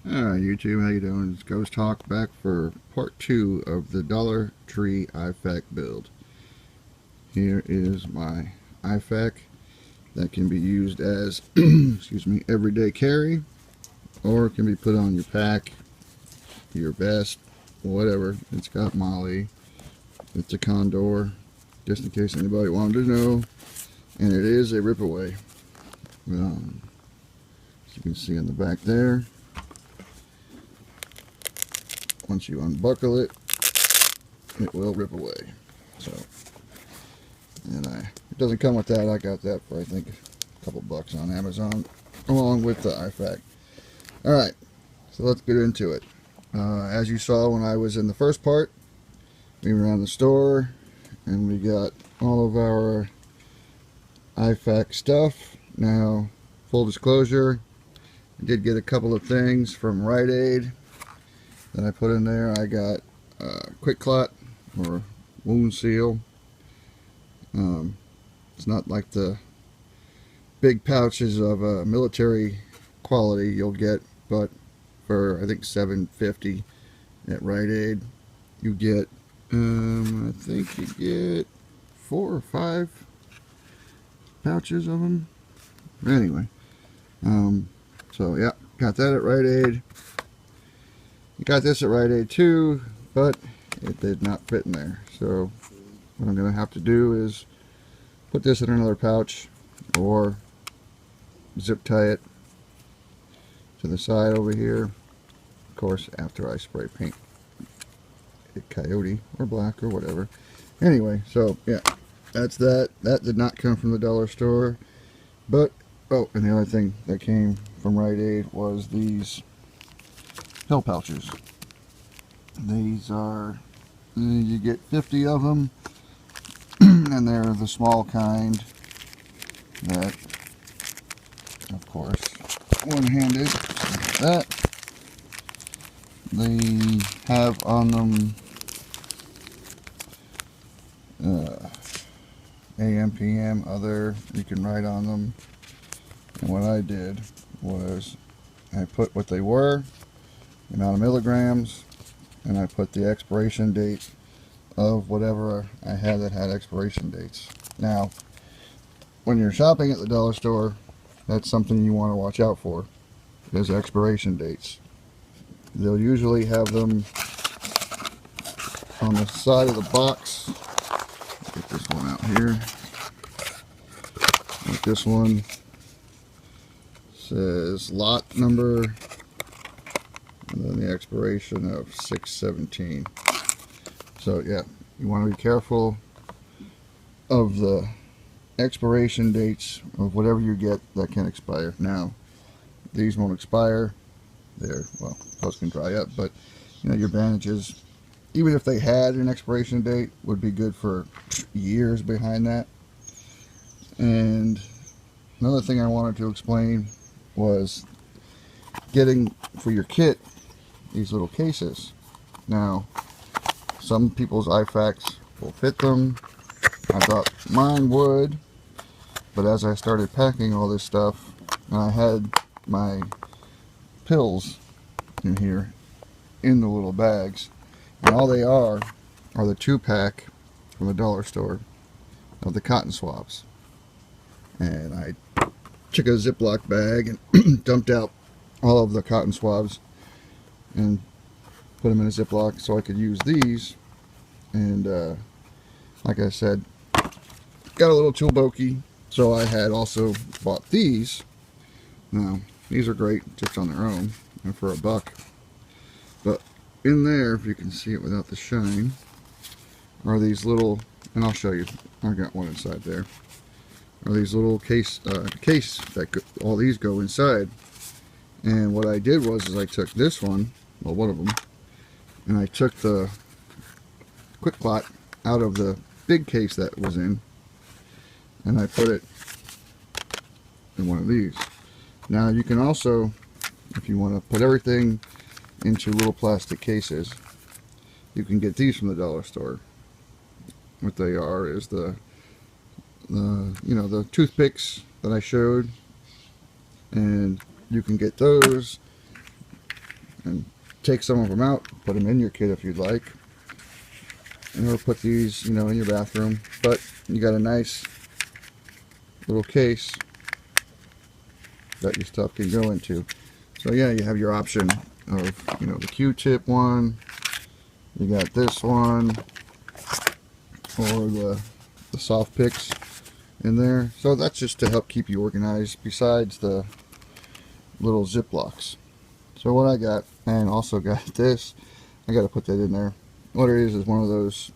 Alright YouTube, how you doing? It's GhostHawk back for part 2 of the Dollar Tree IFAK build. Here is my IFAK that can be used as excuse me, everyday carry, or it can be put on your pack, your vest, whatever. It's got Molly, it's a condor, just in case anybody wanted to know, and it is a rip away. As you can see on the back there, once you unbuckle it, it will rip away. So, and it doesn't come with that. I got that for I think a couple bucks on Amazon, along with the IFAK. All right, so let's get into it. As you saw when I was in the first part, we were around the store and we got all of our IFAK stuff. Now, full disclosure, I did get a couple of things from Rite Aid that I put in there. I got quick clot or wound seal. It's not like the big pouches of military quality you'll get, but for I think $7.50 at Rite Aid, you get I think you get 4 or 5 pouches of them. Anyway, so yeah, got that at Rite Aid. You got this at Rite Aid too, but it did not fit in there. So what I'm going to have to do is put this in another pouch or zip tie it to the side over here. Of course, after I spray paint it coyote or black or whatever. Anyway, so yeah, that's that. That did not come from the dollar store. But, oh, and the other thing that came from Rite Aid was these pill pouches. These are, you get 50 of them, and they're the small kind that, of course, one-handed, like that. They have on them AM, PM, other, you can write on them. And what I did was I put what they were, the amount of milligrams, and I put the expiration date of whatever I had that had expiration dates. Now, when you're shopping at the dollar store, that's something you want to watch out for, is expiration dates. They'll usually have them on the side of the box. Get this one out here. Like this one says lot number, and then the expiration of 6/17. So yeah, you want to be careful of the expiration dates of whatever you get that can expire. Now, these won't expire. They're, well, those can dry up, but you know, your bandages, even if they had an expiration date, would be good for years behind that. And another thing I wanted to explain was getting for your kit these little cases. Now, some people's IFAKs will fit them. I thought mine would, but as I started packing all this stuff, and I had my pills in here in the little bags, and all they are the 2-pack from the dollar store of the cotton swabs. And I took a Ziploc bag and dumped out all of the cotton swabs and put them in a Ziploc so I could use these. And like I said, got a little tool bulky, so I had also bought these. Now, these are great just on their own and for $1. But in there, if you can see it without the shine, are these little, and I'll show you, I got one inside there, are these little case that all these go inside. And what I did was I took this one, well, one of them, and I took the quick clot out of the big case that was in, and I put it in one of these. Now you can also, if you want to put everything into little plastic cases, you can get these from the dollar store. What they are is the toothpicks that I showed, and you can get those and take some of them out, put them in your kit if you'd like, or put these, you know, in your bathroom. But you got a nice little case that your stuff can go into. So yeah, you have your option of, you know, the Q-tip one, you got this one, or the soft picks in there. So that's just to help keep you organized, besides the little Ziplocs. So what I got, and also got this, I got to put that in there. What it is one of those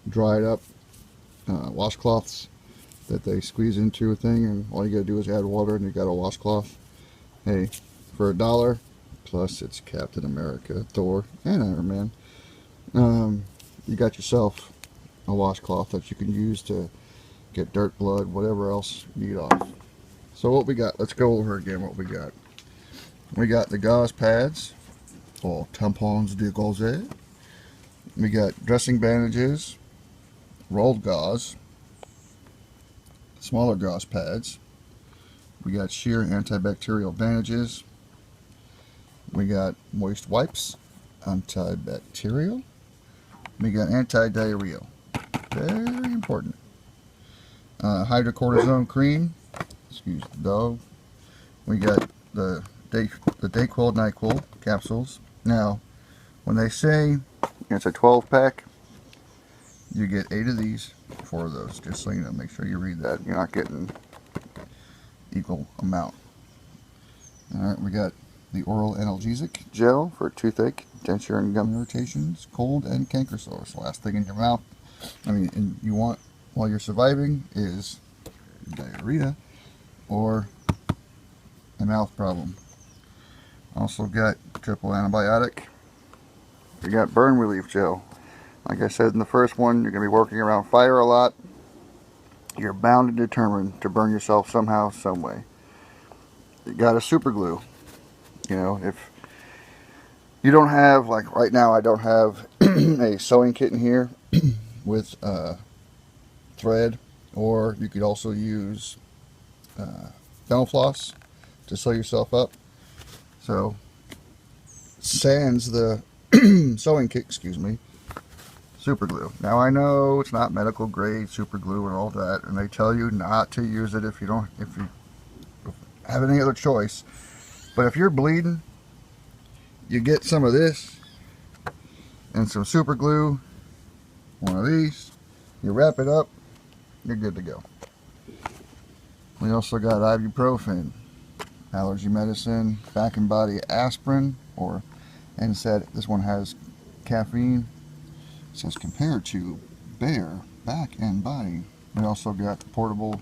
dried up washcloths that they squeeze into a thing, and all you got to do is add water and you got a washcloth. Hey, for $1, plus it's Captain America, Thor, and Iron Man, you got yourself a washcloth that you can use to get dirt, blood, whatever else you need off. So what we got, let's go over again what we got. We got the gauze pads, or tampons de gauze. We got dressing bandages, rolled gauze, smaller gauze pads. We got sheer antibacterial bandages. We got moist wipes, antibacterial. We got anti-diarrheal, very important. Hydrocortisone cream, excuse the dog. We got the Dayquil, NyQuil capsules. Now, when they say it's a 12-pack, you get 8 of these, 4 of those, just so you know. Make sure you read that. You're not getting equal amount. Alright, we got the oral analgesic gel for toothache, denture and gum irritations, cold and canker sores. Last thing in your mouth, I mean, and you want while you're surviving is diarrhea or a mouth problem. Also got triple antibiotic. We got burn relief gel. Like I said in the first one, you're going to be working around fire a lot. You're bound and determined to burn yourself somehow, some way. You got a super glue. You know, if you don't have, like right now I don't have a sewing kit in here with thread, or you could also use dental floss to sew yourself up. So, sans the sewing kit, excuse me, super glue. Now I know it's not medical grade super glue and all that, and they tell you not to use it if you have any other choice. But if you're bleeding, you get some of this and some super glue, one of these, you wrap it up, you're good to go. We also got ibuprofen, allergy medicine, back and body aspirin, or NSAID. This one has caffeine. It says compared to bare back and body. We also got the portable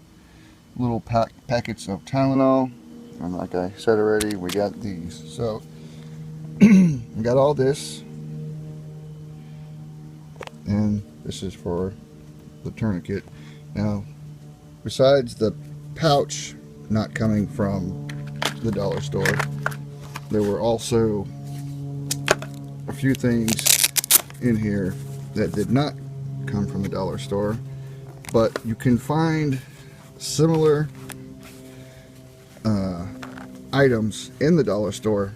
little packets of Tylenol, and like I said already, we got these. So we got all this, and this is for the tourniquet. Now, besides the pouch not coming from the dollar store, there were also a few things in here that did not come from the dollar store, but you can find similar items in the dollar store,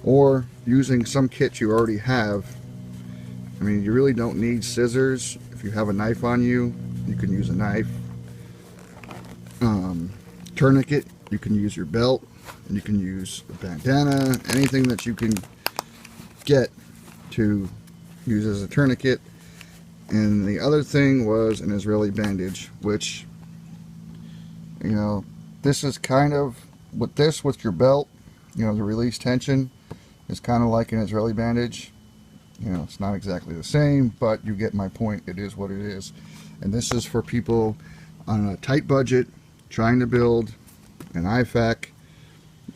or using some kit you already have. I mean, you really don't need scissors. If you have a knife on you, you can use a knife. Tourniquet, you can use your belt, and you can use a bandana, anything that you can get to use as a tourniquet. And the other thing was an Israeli bandage, which, you know, this is kind of, with your belt, you know, the release tension is kind of like an Israeli bandage. You know, it's not exactly the same, but you get my point. It is what it is. And this is for people on a tight budget trying to build an IFAK,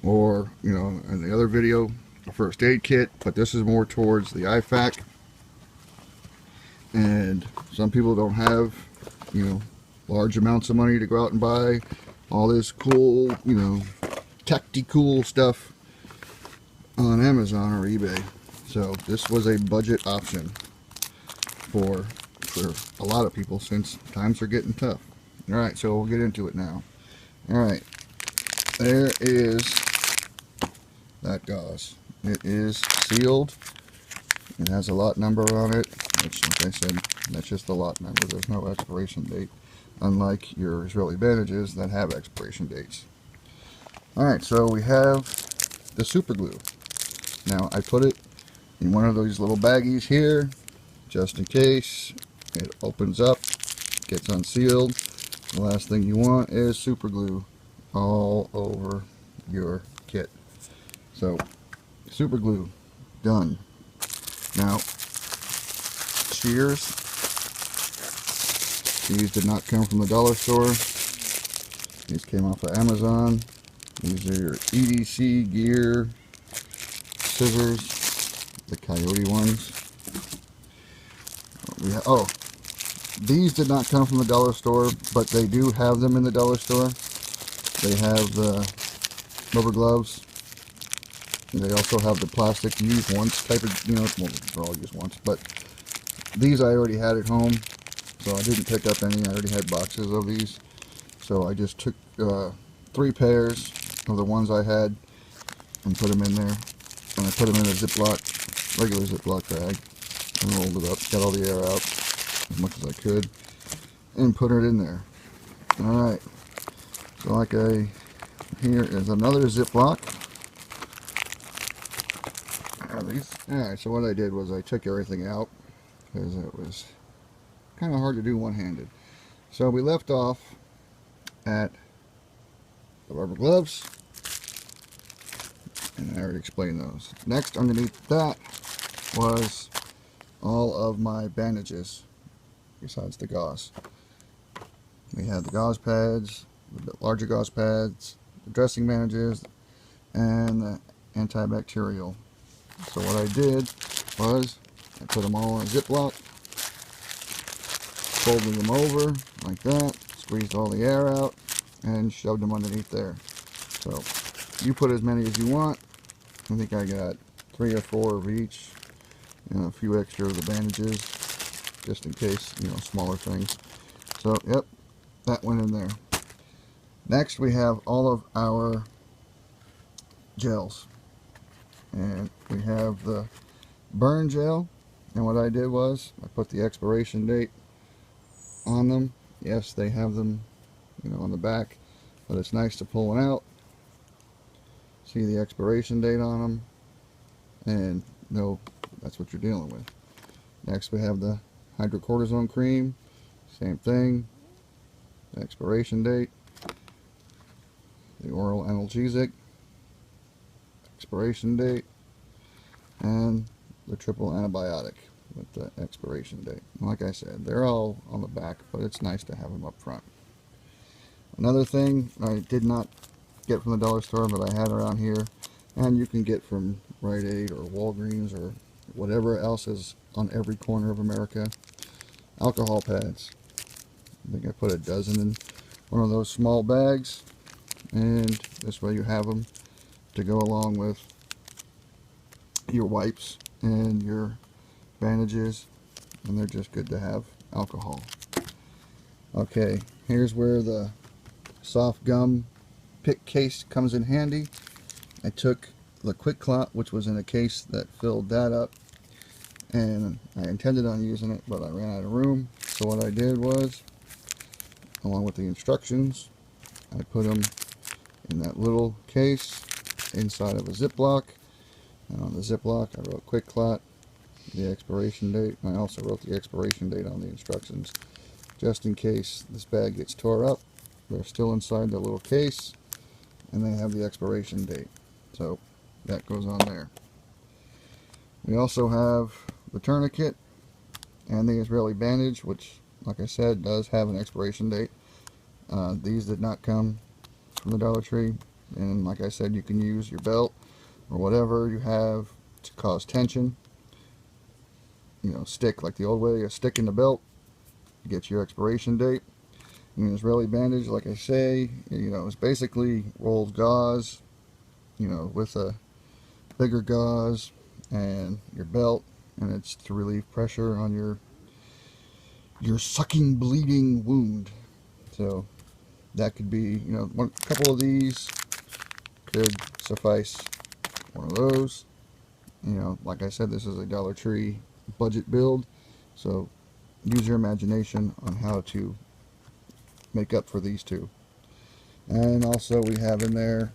or, you know, in the other video, a first aid kit, but this is more towards the IFAK. And some people don't have, you know, large amounts of money to go out and buy all this cool, you know, tactical stuff on Amazon or eBay. So this was a budget option for a lot of people, since times are getting tough. Alright, so we'll get into it now. Alright, there is that gauze. It is sealed. It has a lot number on it, which, like I said, that's just the lot number. There's no expiration date, unlike your Israeli bandages that have expiration dates. Alright, so we have the super glue. Now, I put it in one of these little baggies here, just in case it opens up, gets unsealed. The last thing you want is super glue all over your kit. So, super glue, done. Now, shears. These did not come from the dollar store. These came off of Amazon. These are your EDC gear scissors, the Coyote ones. These did not come from the dollar store, but they do have them in the dollar store. They have the rubber gloves. And they also have the plastic use once type of, well, they're all used once, but these I already had at home, so I didn't pick up any. I already had boxes of these, so I just took 3 pairs of the ones I had and put them in there, and I put them in a Ziploc, regular Ziploc bag, and rolled it up, got all the air out as much as I could, and put it in there. Alright, so here is another Ziploc. Alright, so what I did was I took everything out because it was kind of hard to do one-handed. So we left off at the rubber gloves, and I already explained those. Next, underneath that was all of my bandages besides the gauze. We had the gauze pads, the larger gauze pads, the dressing bandages, and the antibacterial. So what I did was I put them all in a Ziploc, folded them over like that, squeezed all the air out, and shoved them underneath there. So you put as many as you want. I think I got 3 or 4 of each, and a few extra of the bandages, just in case, smaller things. So, yep, that went in there. Next, we have all of our gels. And we have the burn gel, and what I did was I put the expiration date on them. Yes, they have them, on the back, but it's nice to pull one out, see the expiration date on them, and know that's what you're dealing with. Next, we have the hydrocortisone cream. Same thing, the expiration date, the oral analgesic, expiration date, and the triple antibiotic with the expiration date. Like I said, they're all on the back, but it's nice to have them up front. Another thing I did not get from the dollar store, but I had around here, and you can get from Rite Aid or Walgreens or whatever else is on every corner of America, alcohol pads. I think I put a dozen in one of those small bags, and this way you have them to go along with your wipes and your bandages, and they're just good to have alcohol. Okay, here's where the soft gum pick case comes in handy. I took the Quick Clot, which was in a case that filled that up, and I intended on using it, but I ran out of room. So what I did was, along with the instructions, I put them in that little case inside of a Ziploc, and on the Ziploc I wrote Quick Clot, the expiration date, and I also wrote the expiration date on the instructions, just in case this bag gets tore up. They're still inside the little case, and they have the expiration date, so that goes on there. We also have the tourniquet and the Israeli bandage, which, like I said, does have an expiration date. These did not come from the Dollar Tree, and like I said, you can use your belt or whatever you have to cause tension. Stick like the old way, a stick in the belt, get your expiration date. And the Israeli bandage, like I say, it's basically rolled gauze, with a bigger gauze and your belt, and it's to relieve pressure on your sucking, bleeding wound. So that could be, a couple of these could suffice. One of those, You know, like I said, this is a Dollar Tree budget build, so use your imagination on how to make up for these two. And also we have in there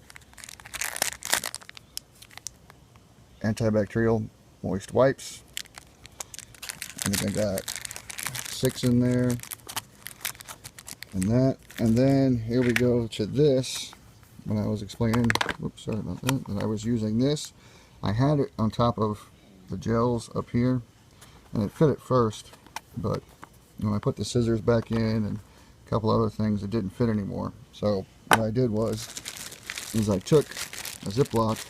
antibacterial moist wipes. I think I got 6 in there, and that. And then here we go to this. When I was explaining, whoops, sorry about that I was using this, I had it on top of the gels up here, and it fit at first, but when I put the scissors back in and a couple other things, it didn't fit anymore. So what I did was I took a Ziploc.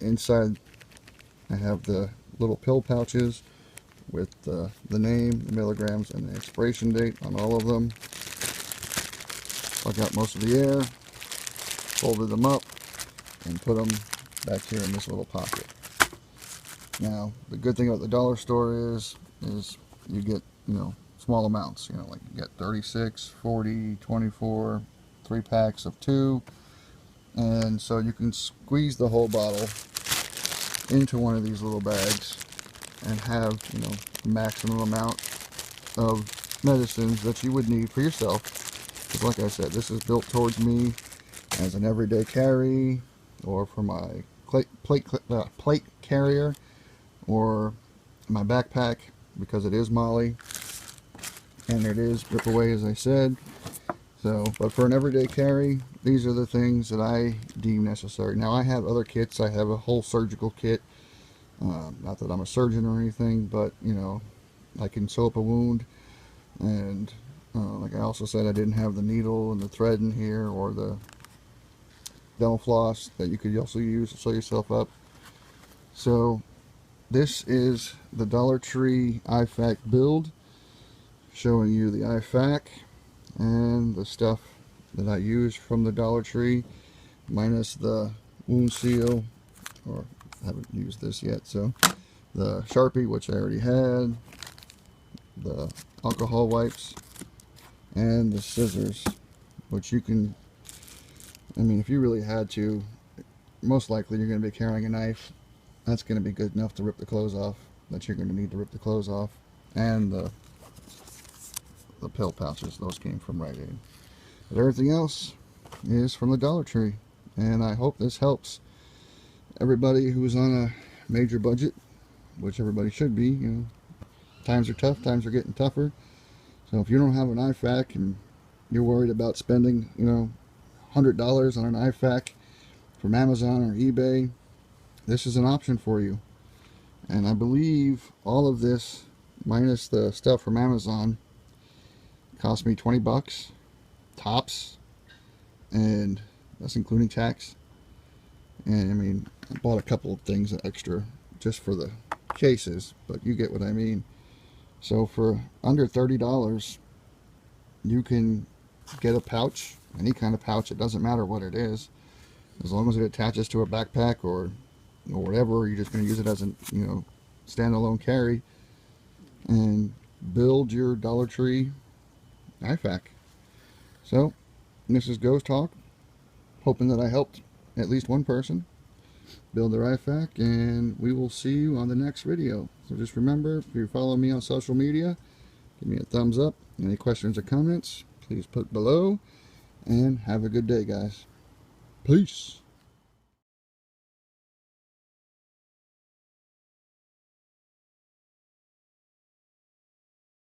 Inside I have the little pill pouches with the name, the milligrams, and the expiration date on all of them. Suck out most of the air, folded them up, and put them back here in this little pocket. Now, the good thing about the dollar store is you get, you know, small amounts. You know, like you get 36, 40, 24, 3 packs of 2, and so you can squeeze the whole bottle into one of these little bags and have, you know, the maximum amount of medicines that you would need for yourself. Because like I said, this is built towards me as an everyday carry, or for my plate carrier, or my backpack, because it is Molly and it is rip away, as I said. So, but for an everyday carry, these are the things that I deem necessary. Now I have other kits. I have a whole surgical kit. Not that I'm a surgeon or anything, but you know, I can sew up a wound. And like I also said, I didn't have the needle and the thread in here, or the dental floss that you could also use to sew yourself up. So this is the Dollar Tree IFAK build, showing you the IFAK and the stuff that I use from the Dollar Tree, minus the wound seal, or I haven't used this yet. So the Sharpie, which I already had, the alcohol wipes, and the scissors, which you can, I mean, if you really had to, most likely you're going to be carrying a knife. That's going to be good enough to rip the clothes off, that you're going to need to rip the clothes off. And the pill pouches, those came from Rite Aid. But everything else is from the Dollar Tree. And I hope this helps everybody who's on a major budget, which everybody should be. You know, times are tough, times are getting tougher. So if you don't have an IFAK and you're worried about spending, you know, $100 on an IFAK from Amazon or eBay, this is an option for you. And I believe all of this, minus the stuff from Amazon, cost me 20 bucks tops, and that's including tax. And I mean, I bought a couple of things extra just for the cases, but you get what I mean. So for under $30, you can get a pouch, any kind of pouch. It doesn't matter what it is, as long as it attaches to a backpack or whatever. Or you're just going to use it as a, you know, standalone carry, and build your Dollar Tree IFAK. So this is GhostHawk, hoping that I helped at least one person build their IFAK, and we will see you on the next video. So just remember, if you follow me on social media, give me a thumbs up. Any questions or comments, please put below, and have a good day, guys. Peace.